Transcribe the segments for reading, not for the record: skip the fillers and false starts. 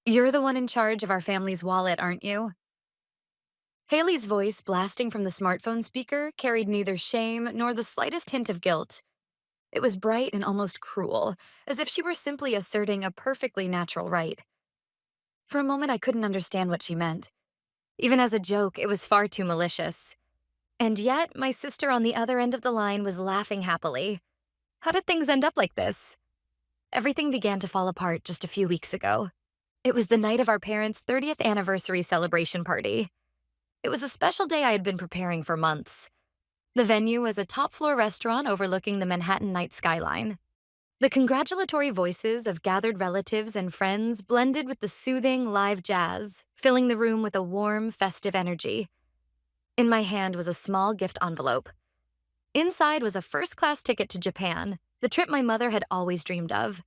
You're the one in charge of our family's wallet, aren't you? Haley's voice, blasting from the smartphone speaker, carried neither shame nor the slightest hint of guilt. It was bright and almost cruel, as if she were simply asserting a perfectly natural right. For a moment, I couldn't understand what she meant. Even as a joke, it was far too malicious. And yet, my sister on the other end of the line was laughing happily. How did things end up like this? Everything began to fall apart just a few weeks ago. It was the night of our parents' 30th anniversary celebration party. It was a special day I had been preparing for months. The venue was a top-floor restaurant overlooking the Manhattan night skyline. The congratulatory voices of gathered relatives and friends blended with the soothing live jazz, filling the room with a warm, festive energy. In my hand was a small gift envelope. Inside was a first-class ticket to Japan, the trip my mother had always dreamed of.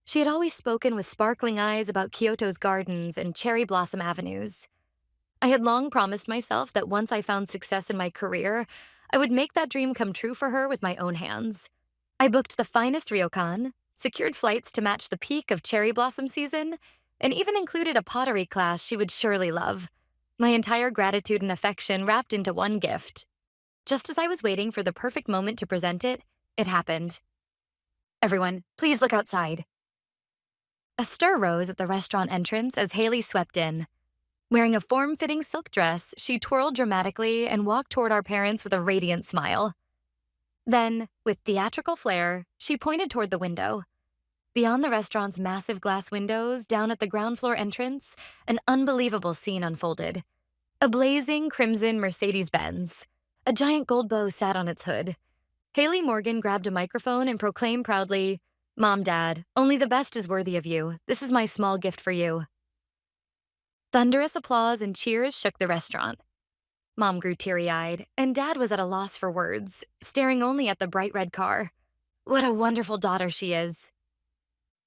She had always spoken with sparkling eyes about Kyoto's gardens and cherry blossom avenues. I had long promised myself that once I found success in my career, I would make that dream come true for her with my own hands. I booked the finest ryokan, secured flights to match the peak of cherry blossom season, and even included a pottery class she would surely love. My entire gratitude and affection wrapped into one gift. Just as I was waiting for the perfect moment to present it, it happened. Everyone, please look outside. A stir rose at the restaurant entrance as Haley swept in. Wearing a form-fitting silk dress, she twirled dramatically and walked toward our parents with a radiant smile. Then, with theatrical flair, she pointed toward the window. Beyond the restaurant's massive glass windows, down at the ground floor entrance, an unbelievable scene unfolded. A blazing crimson Mercedes-Benz. A giant gold bow sat on its hood. Haley Morgan grabbed a microphone and proclaimed proudly, "Mom, Dad, only the best is worthy of you. This is my small gift for you." Thunderous applause and cheers shook the restaurant. Mom grew teary-eyed, and Dad was at a loss for words, staring only at the bright red car. What a wonderful daughter she is.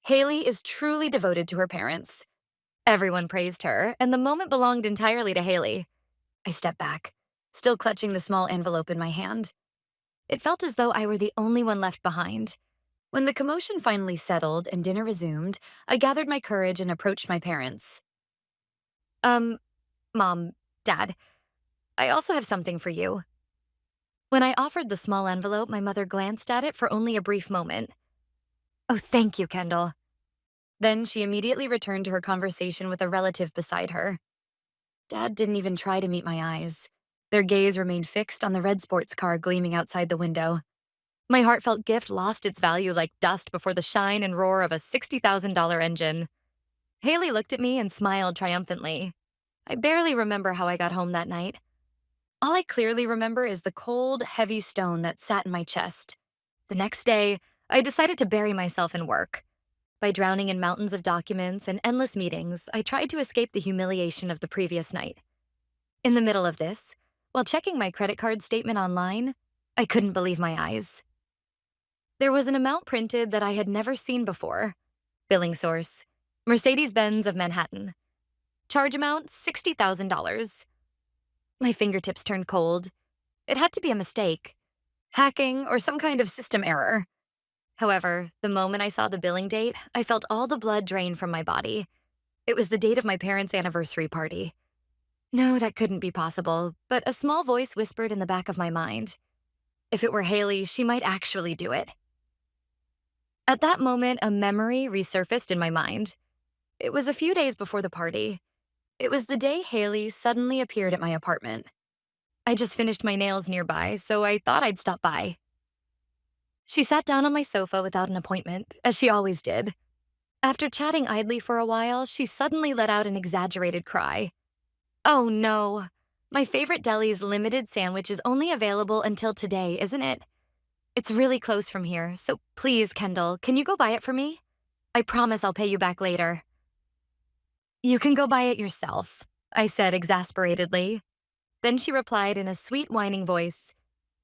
Haley is truly devoted to her parents. Everyone praised her, and the moment belonged entirely to Haley. I stepped back, still clutching the small envelope in my hand. It felt as though I were the only one left behind. When the commotion finally settled and dinner resumed, I gathered my courage and approached my parents. Mom, Dad, I also have something for you." When I offered the small envelope, my mother glanced at it for only a brief moment. "Oh, thank you, Kendall." Then she immediately returned to her conversation with a relative beside her. Dad didn't even try to meet my eyes. Their gaze remained fixed on the red sports car gleaming outside the window. My heartfelt gift lost its value like dust before the shine and roar of a $60,000 engine. Haley looked at me and smiled triumphantly. I barely remember how I got home that night. All I clearly remember is the cold, heavy stone that sat in my chest. The next day, I decided to bury myself in work. By drowning in mountains of documents and endless meetings, I tried to escape the humiliation of the previous night. In the middle of this, while checking my credit card statement online, I couldn't believe my eyes. There was an amount printed that I had never seen before. Billing source: Mercedes-Benz of Manhattan. Charge amount: $60,000. My fingertips turned cold. It had to be a mistake. Hacking or some kind of system error. However, the moment I saw the billing date, I felt all the blood drain from my body. It was the date of my parents' anniversary party. No, that couldn't be possible, but a small voice whispered in the back of my mind. If it were Haley, she might actually do it. At that moment, a memory resurfaced in my mind. It was a few days before the party. It was the day Haley suddenly appeared at my apartment. I just finished my nails nearby, so I thought I'd stop by. She sat down on my sofa without an appointment, as she always did. After chatting idly for a while, she suddenly let out an exaggerated cry. "Oh no! My favorite deli's limited sandwich is only available until today, isn't it? It's really close from here, so please, Kendall, can you go buy it for me? I promise I'll pay you back later." "You can go buy it yourself," I said exasperatedly. Then she replied in a sweet, whining voice.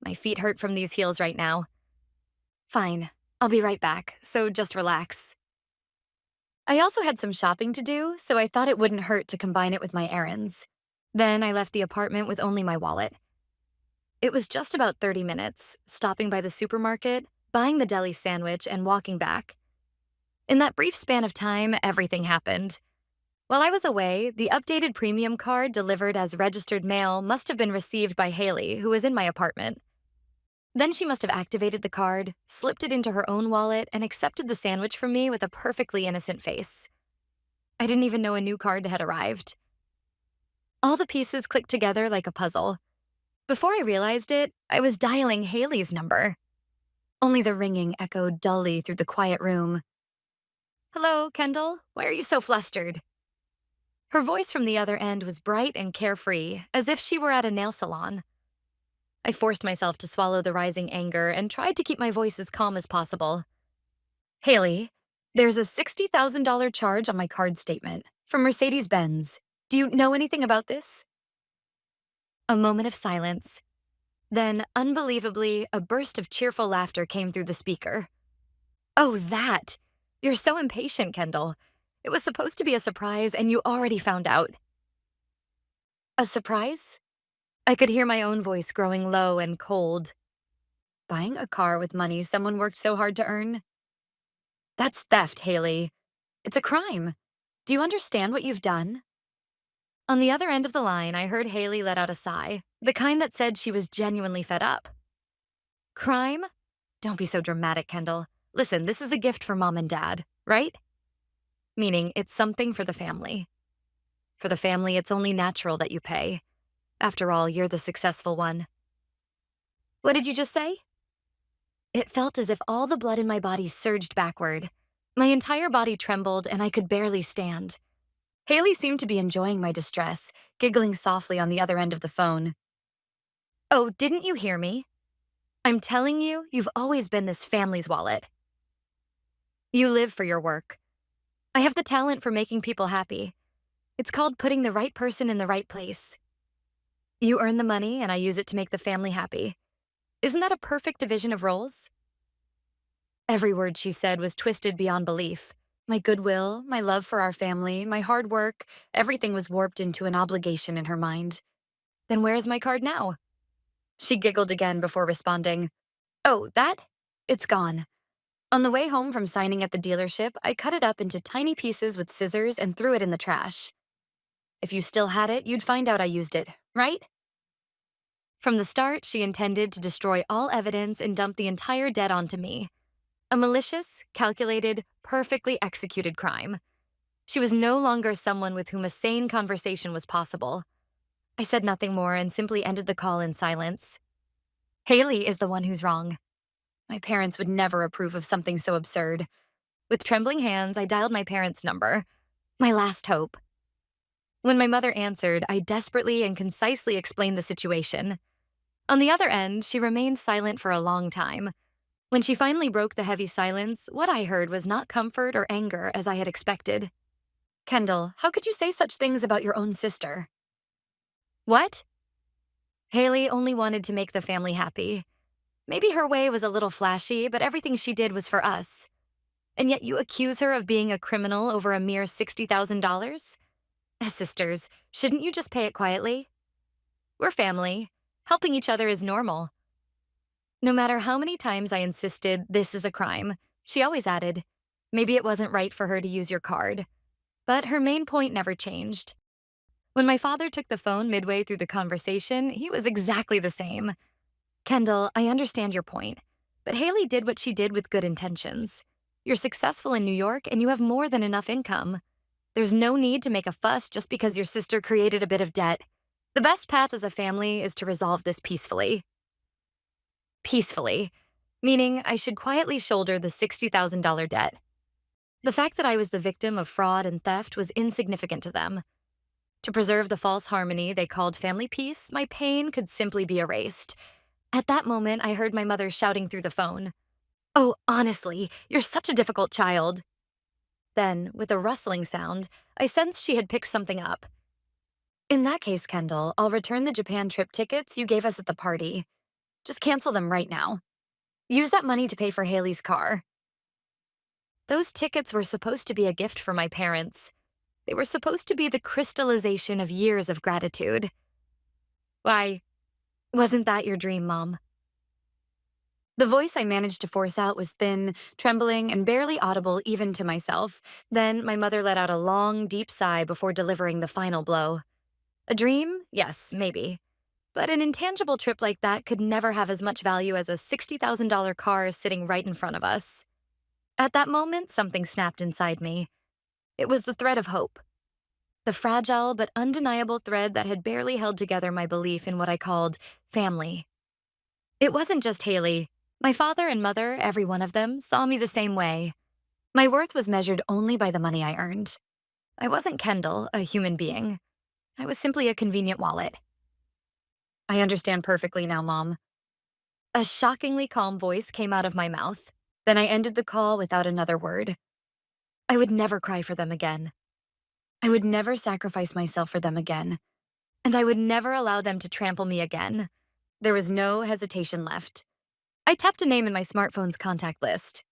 My feet hurt from these heels right now. "Fine, I'll be right back, so just relax." I also had some shopping to do, so I thought it wouldn't hurt to combine it with my errands. Then I left the apartment with only my wallet. It was just about 30 minutes, stopping by the supermarket, buying the deli sandwich, and walking back. In that brief span of time, everything happened. While I was away, the updated premium card delivered as registered mail must have been received by Haley, who was in my apartment. Then she must have activated the card, slipped it into her own wallet, and accepted the sandwich from me with a perfectly innocent face. I didn't even know a new card had arrived. All the pieces clicked together like a puzzle. Before I realized it, I was dialing Haley's number. Only the ringing echoed dully through the quiet room. "Hello, Kendall. Why are you so flustered?" Her voice from the other end was bright and carefree, as if she were at a nail salon. I forced myself to swallow the rising anger and tried to keep my voice as calm as possible. "Haley, there's a $60,000 charge on my card statement from Mercedes-Benz. Do you know anything about this?" A moment of silence. Then, unbelievably, a burst of cheerful laughter came through the speaker. "Oh, that! You're so impatient, Kendall. It was supposed to be a surprise, and you already found out." "A surprise?" I could hear my own voice growing low and cold. "Buying a car with money someone worked so hard to earn? That's theft, Haley. It's a crime. Do you understand what you've done?" On the other end of the line, I heard Haley let out a sigh, the kind that said she was genuinely fed up. "Crime? Don't be so dramatic, Kendall. Listen, this is a gift for mom and dad, right? Meaning it's something for the family. For the family, it's only natural that you pay. After all, you're the successful one." "What did you just say?" It felt as if all the blood in my body surged backward. My entire body trembled, and I could barely stand. Haley seemed to be enjoying my distress, giggling softly on the other end of the phone. "Oh, didn't you hear me? I'm telling you, you've always been this family's wallet. You live for your work. I have the talent for making people happy. It's called putting the right person in the right place. You earn the money, and I use it to make the family happy. Isn't that a perfect division of roles?" Every word she said was twisted beyond belief. My goodwill, my love for our family, my hard work, everything was warped into an obligation in her mind. "Then where is my card now?" She giggled again before responding. "Oh, that? It's gone. On the way home from signing at the dealership, I cut it up into tiny pieces with scissors and threw it in the trash. If you still had it, you'd find out I used it, right?" From the start, she intended to destroy all evidence and dump the entire debt onto me. A malicious, calculated, perfectly executed crime. She was no longer someone with whom a sane conversation was possible. I said nothing more and simply ended the call in silence. Haley is the one who's wrong. My parents would never approve of something so absurd. With trembling hands, I dialed my parents' number. My last hope. When my mother answered, I desperately and concisely explained the situation. On the other end, she remained silent for a long time. When she finally broke the heavy silence, what I heard was not comfort or anger as I had expected. "Kendall, how could you say such things about your own sister?" "What?" Haley only wanted to make the family happy. Maybe her way was a little flashy, but everything she did was for us. And yet you accuse her of being a criminal over a mere $60,000? As sisters, shouldn't you just pay it quietly? We're family. Helping each other is normal. No matter how many times I insisted this is a crime, she always added, maybe it wasn't right for her to use your card. But her main point never changed. When my father took the phone midway through the conversation, he was exactly the same. "Kendall, I understand your point, but Haley did what she did with good intentions. You're successful in New York and you have more than enough income. There's no need to make a fuss just because your sister created a bit of debt. The best path as a family is to resolve this peacefully." Peacefully, meaning I should quietly shoulder the $60,000 debt. The fact that I was the victim of fraud and theft was insignificant to them. To preserve the false harmony they called family peace, my pain could simply be erased. At that moment, I heard my mother shouting through the phone, "Oh, honestly, you're such a difficult child." Then, with a rustling sound, I sensed she had picked something up. "In that case, Kendall, I'll return the Japan trip tickets you gave us at the party. Just cancel them right now. Use that money to pay for Haley's car." Those tickets were supposed to be a gift for my parents. They were supposed to be the crystallization of years of gratitude. Why, wasn't that your dream, Mom? The voice I managed to force out was thin, trembling, and barely audible even to myself. Then my mother let out a long, deep sigh before delivering the final blow. A dream? Yes, maybe. But an intangible trip like that could never have as much value as a $60,000 car sitting right in front of us. At that moment, something snapped inside me. It was the thread of hope. The fragile but undeniable thread that had barely held together my belief in what I called family. It wasn't just Haley. My father and mother, every one of them, saw me the same way. My worth was measured only by the money I earned. I wasn't Kendall, a human being. I was simply a convenient wallet. I understand perfectly now, Mom. A shockingly calm voice came out of my mouth. Then I ended the call without another word. I would never cry for them again. I would never sacrifice myself for them again. And I would never allow them to trample me again. There was no hesitation left. I tapped a name in my smartphone's contact list.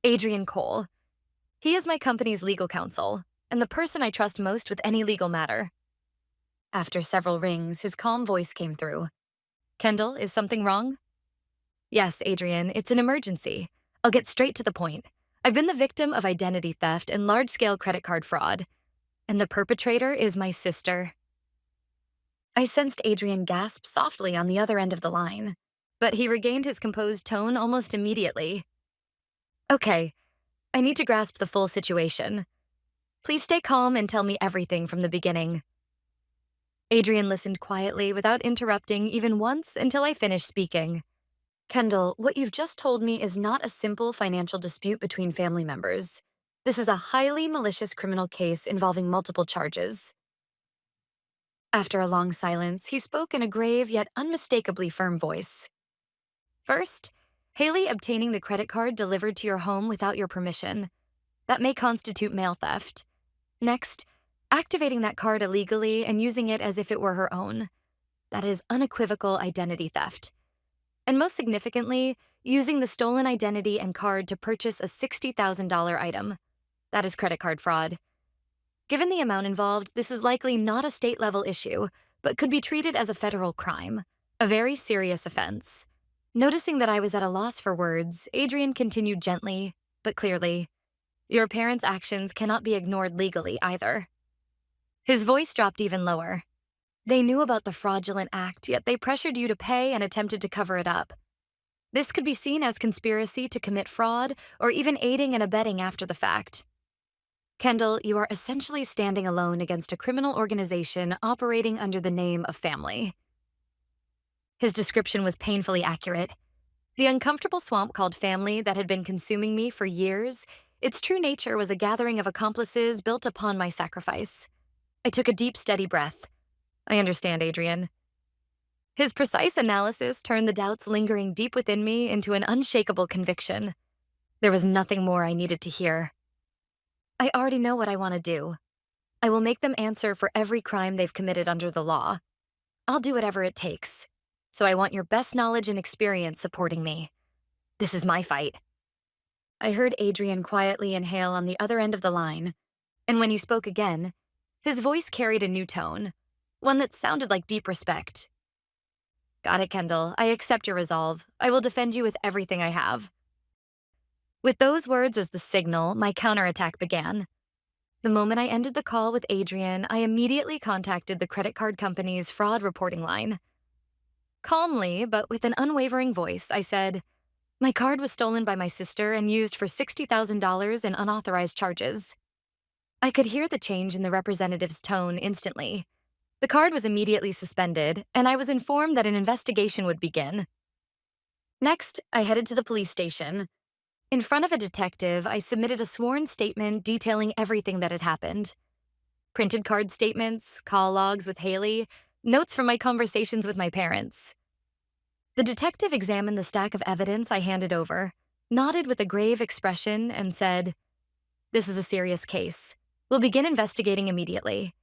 Adrian Cole. He is my company's legal counsel, and the person I trust most with any legal matter. After several rings, his calm voice came through. Kendall, is something wrong? Yes, Adrian, it's an emergency. I'll get straight to the point. I've been the victim of identity theft and large-scale credit card fraud, and the perpetrator is my sister. I sensed Adrian gasp softly on the other end of the line, but he regained his composed tone almost immediately. Okay, I need to grasp the full situation. Please stay calm and tell me everything from the beginning. Adrian listened quietly without interrupting even once until I finished speaking. Kendall, what you've just told me is not a simple financial dispute between family members. This is a highly malicious criminal case involving multiple charges. After a long silence, he spoke in a grave yet unmistakably firm voice. First, Haley obtaining the credit card delivered to your home without your permission. That may constitute mail theft. Next, activating that card illegally and using it as if it were her own. That is unequivocal identity theft. And most significantly, using the stolen identity and card to purchase a $60,000 item. That is credit card fraud. Given the amount involved, this is likely not a state-level issue, but could be treated as a federal crime, a very serious offense. Noticing that I was at a loss for words, Adrian continued gently, but clearly, your parents' actions cannot be ignored legally either. His voice dropped even lower. They knew about the fraudulent act, yet they pressured you to pay and attempted to cover it up. This could be seen as conspiracy to commit fraud or even aiding and abetting after the fact. Kendall, you are essentially standing alone against a criminal organization operating under the name of family. His description was painfully accurate. The uncomfortable swamp called family that had been consuming me for years, its true nature was a gathering of accomplices built upon my sacrifice. I took a deep, steady breath. I understand, Adrian. His precise analysis turned the doubts lingering deep within me into an unshakable conviction. There was nothing more I needed to hear. I already know what I want to do. I will make them answer for every crime they've committed under the law. I'll do whatever it takes. So I want your best knowledge and experience supporting me. This is my fight. I heard Adrian quietly inhale on the other end of the line, and when he spoke again, his voice carried a new tone, one that sounded like deep respect. Got it, Kendall. I accept your resolve. I will defend you with everything I have. With those words as the signal, my counterattack began. The moment I ended the call with Adrian, I immediately contacted the credit card company's fraud reporting line. Calmly, but with an unwavering voice, I said, my card was stolen by my sister and used for $60,000 in unauthorized charges. I could hear the change in the representative's tone instantly. The card was immediately suspended, and I was informed that an investigation would begin. Next, I headed to the police station. In front of a detective, I submitted a sworn statement detailing everything that had happened. Printed card statements, call logs with Haley, notes from my conversations with my parents. The detective examined the stack of evidence I handed over, nodded with a grave expression, and said, "This is a serious case. We'll begin investigating immediately,"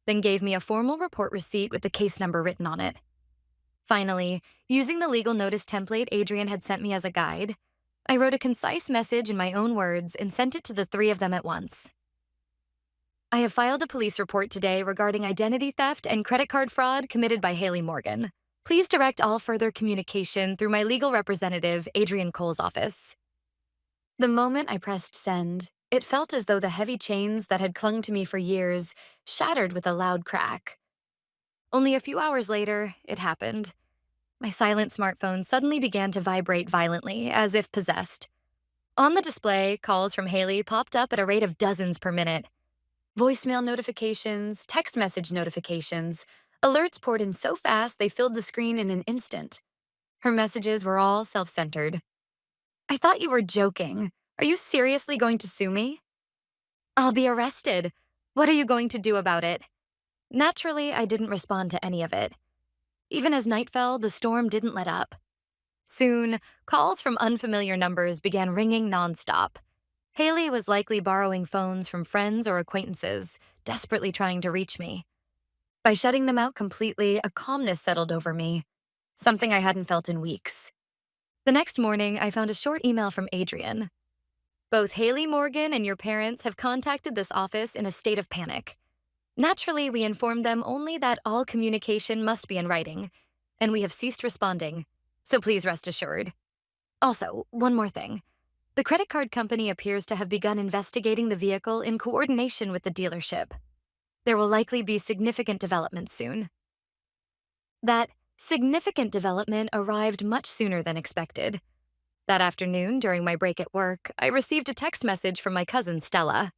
then gave me a formal report receipt with the case number written on it. Finally, using the legal notice template Adrian had sent me as a guide, I wrote a concise message in my own words and sent it to the three of them at once. I have filed a police report today regarding identity theft and credit card fraud committed by Haley Morgan. Please direct all further communication through my legal representative, Adrian Cole's office. The moment I pressed send, it felt as though the heavy chains that had clung to me for years shattered with a loud crack. Only a few hours later, it happened. My silent smartphone suddenly began to vibrate violently, as if possessed. On the display, calls from Haley popped up at a rate of dozens per minute. Voicemail notifications, text message notifications, alerts poured in so fast they filled the screen in an instant. Her messages were all self-centered. "I thought you were joking. Are you seriously going to sue me?" "I'll be arrested. What are you going to do about it?" Naturally, I didn't respond to any of it. Even as night fell, the storm didn't let up. Soon, calls from unfamiliar numbers began ringing nonstop. Haley was likely borrowing phones from friends or acquaintances, desperately trying to reach me. By shutting them out completely, a calmness settled over me, something I hadn't felt in weeks. The next morning, I found a short email from Adrian. "Both Haley Morgan and your parents have contacted this office in a state of panic. Naturally, we informed them only that all communication must be in writing, and we have ceased responding, so please rest assured. Also, one more thing. The credit card company appears to have begun investigating the vehicle in coordination with the dealership. There will likely be significant developments soon." That significant development arrived much sooner than expected. That afternoon, during my break at work, I received a text message from my cousin Stella.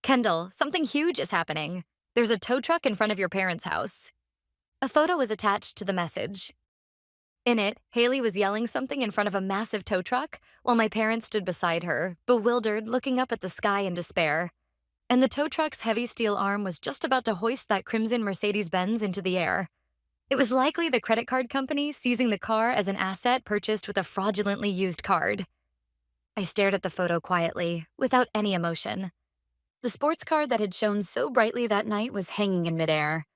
"Kendall, something huge is happening. There's a tow truck in front of your parents' house." A photo was attached to the message. In it, Haley was yelling something in front of a massive tow truck, while my parents stood beside her, bewildered, looking up at the sky in despair. And the tow truck's heavy steel arm was just about to hoist that crimson Mercedes-Benz into the air. It was likely the credit card company seizing the car as an asset purchased with a fraudulently used card. I stared at the photo quietly, without any emotion. The sports car that had shone so brightly that night was hanging in midair.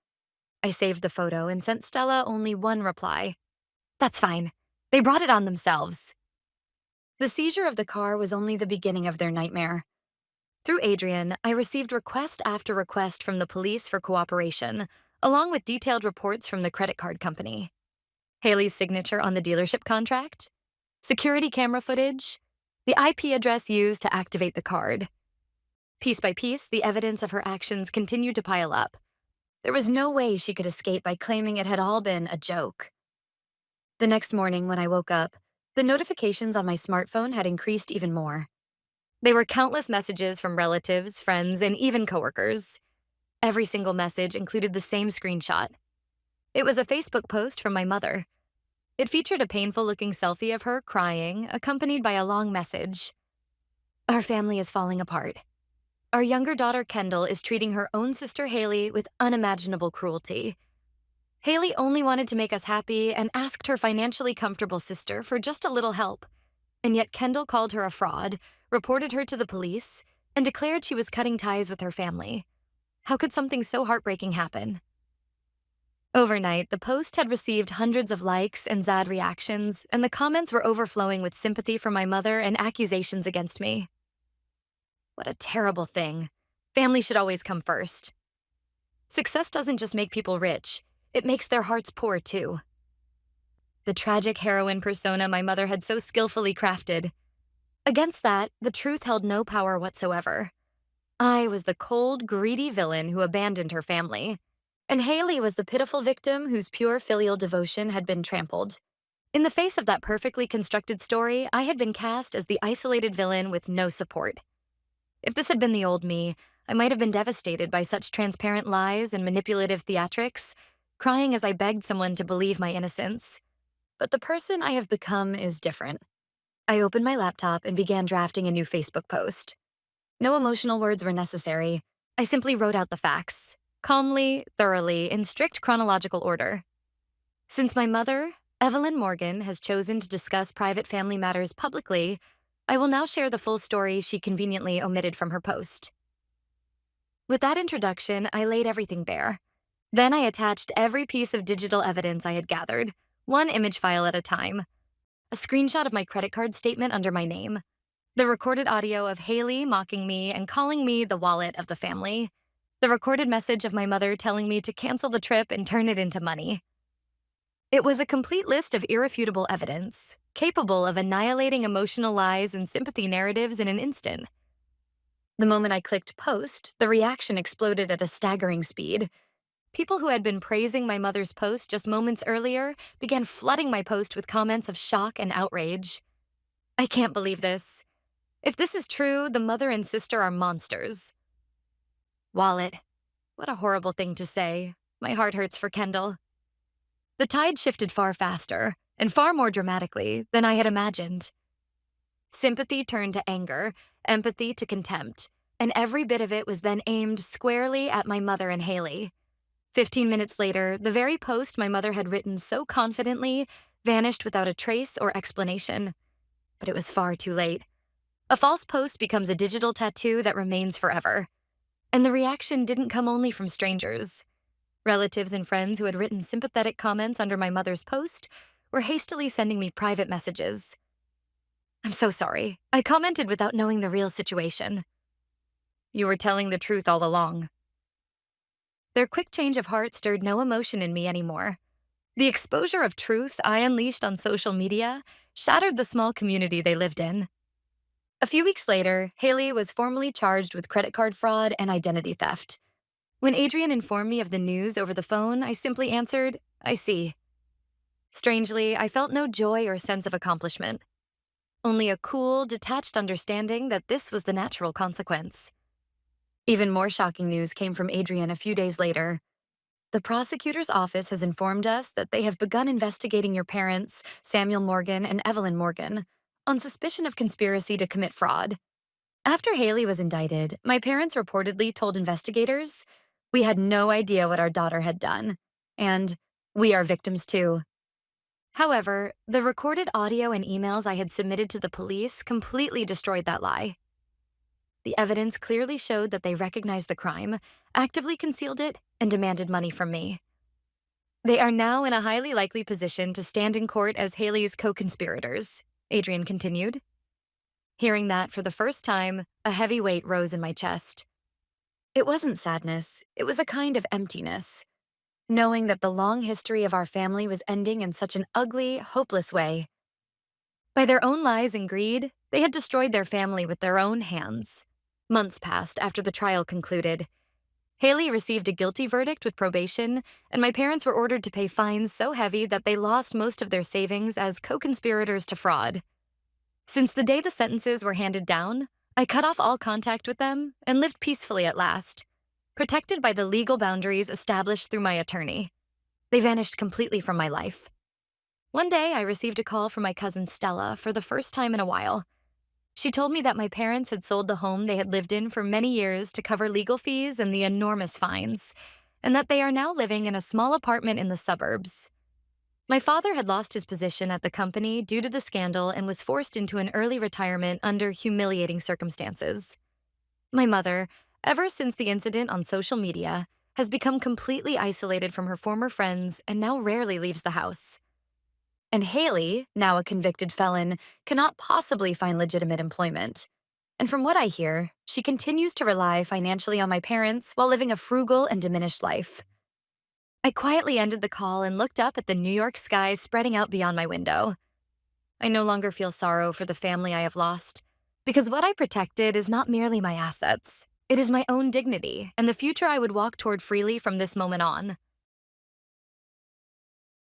I saved the photo and sent Stella only one reply. "That's fine. They brought it on themselves." The seizure of the car was only the beginning of their nightmare. Through Adrian, I received request after request from the police for cooperation, along with detailed reports from the credit card company. Haley's signature on the dealership contract, security camera footage, the IP address used to activate the card. Piece by piece, the evidence of her actions continued to pile up. There was no way she could escape by claiming it had all been a joke. The next morning, when I woke up, the notifications on my smartphone had increased even more. They were countless messages from relatives, friends, and even coworkers. Every single message included the same screenshot. It was a Facebook post from my mother. It featured a painful-looking selfie of her crying, accompanied by a long message. "Our family is falling apart. Our younger daughter, Kendall, is treating her own sister, Haley, with unimaginable cruelty. Haley only wanted to make us happy and asked her financially comfortable sister for just a little help. And yet Kendall called her a fraud, reported her to the police, and declared she was cutting ties with her family. How could something so heartbreaking happen?" Overnight, the post had received hundreds of likes and sad reactions, and the comments were overflowing with sympathy for my mother and accusations against me. What a terrible thing. Family should always come first. Success doesn't just make people rich, it makes their hearts poor too. The tragic heroine persona my mother had so skillfully crafted. Against that, the truth held no power whatsoever. I was the cold, greedy villain who abandoned her family, and Haley was the pitiful victim whose pure filial devotion had been trampled. In the face of that perfectly constructed story, I had been cast as the isolated villain with no support. If this had been the old me, I might have been devastated by such transparent lies and manipulative theatrics, crying as I begged someone to believe my innocence. But the person I have become is different. I opened my laptop and began drafting a new Facebook post. No emotional words were necessary. I simply wrote out the facts, calmly, thoroughly, in strict chronological order. Since my mother, Evelyn Morgan, has chosen to discuss private family matters publicly, I will now share the full story she conveniently omitted from her post. With that introduction, I laid everything bare. Then I attached every piece of digital evidence I had gathered, one image file at a time. A screenshot of my credit card statement under my name. The recorded audio of Haley mocking me and calling me the wallet of the family. The recorded message of my mother telling me to cancel the trip and turn it into money. It was a complete list of irrefutable evidence, capable of annihilating emotional lies and sympathy narratives in an instant. The moment I clicked post, the reaction exploded at a staggering speed. People who had been praising my mother's post just moments earlier began flooding my post with comments of shock and outrage. I can't believe this. If this is true, the mother and sister are monsters. Wallet. What a horrible thing to say. My heart hurts for Kendall. The tide shifted far faster, and far more dramatically than I had imagined. Sympathy turned to anger, empathy to contempt, and every bit of it was then aimed squarely at my mother and Haley. 15 minutes later, the very post my mother had written so confidently vanished without a trace or explanation. But it was far too late. A false post becomes a digital tattoo that remains forever. And the reaction didn't come only from strangers. Relatives and friends who had written sympathetic comments under my mother's post were hastily sending me private messages. "I'm so sorry. I commented without knowing the real situation." "You were telling the truth all along." Their quick change of heart stirred no emotion in me anymore. The exposure of truth I unleashed on social media shattered the small community they lived in. A few weeks later, Haley was formally charged with credit card fraud and identity theft. When Adrian informed me of the news over the phone, I simply answered, "I see." Strangely, I felt no joy or sense of accomplishment. Only a cool, detached understanding that this was the natural consequence. Even more shocking news came from Adrian a few days later. "The prosecutor's office has informed us that they have begun investigating your parents, Samuel Morgan and Evelyn Morgan, on suspicion of conspiracy to commit fraud." After Haley was indicted, my parents reportedly told investigators, "We had no idea what our daughter had done," and "We are victims too." However, the recorded audio and emails I had submitted to the police completely destroyed that lie. The evidence clearly showed that they recognized the crime, actively concealed it, and demanded money from me. They are now in a highly likely position to stand in court as Haley's co-conspirators, Adrian continued. Hearing that for the first time, a heavy weight rose in my chest. It wasn't sadness, it was a kind of emptiness, knowing that the long history of our family was ending in such an ugly, hopeless way. By their own lies and greed, they had destroyed their family with their own hands. Months passed after the trial concluded. Haley received a guilty verdict with probation, and my parents were ordered to pay fines so heavy that they lost most of their savings as co-conspirators to fraud. Since the day the sentences were handed down, I cut off all contact with them and lived peacefully at last, protected by the legal boundaries established through my attorney. They vanished completely from my life. One day, I received a call from my cousin Stella for the first time in a while. She told me that my parents had sold the home they had lived in for many years to cover legal fees and the enormous fines, and that they are now living in a small apartment in the suburbs. My father had lost his position at the company due to the scandal and was forced into an early retirement under humiliating circumstances. My mother, ever since the incident on social media, has become completely isolated from her former friends and now rarely leaves the house. And Haley, now a convicted felon, cannot possibly find legitimate employment. And from what I hear, she continues to rely financially on my parents while living a frugal and diminished life. I quietly ended the call and looked up at the New York sky spreading out beyond my window. I no longer feel sorrow for the family I have lost, because what I protected is not merely my assets. It is my own dignity and the future I would walk toward freely from this moment on.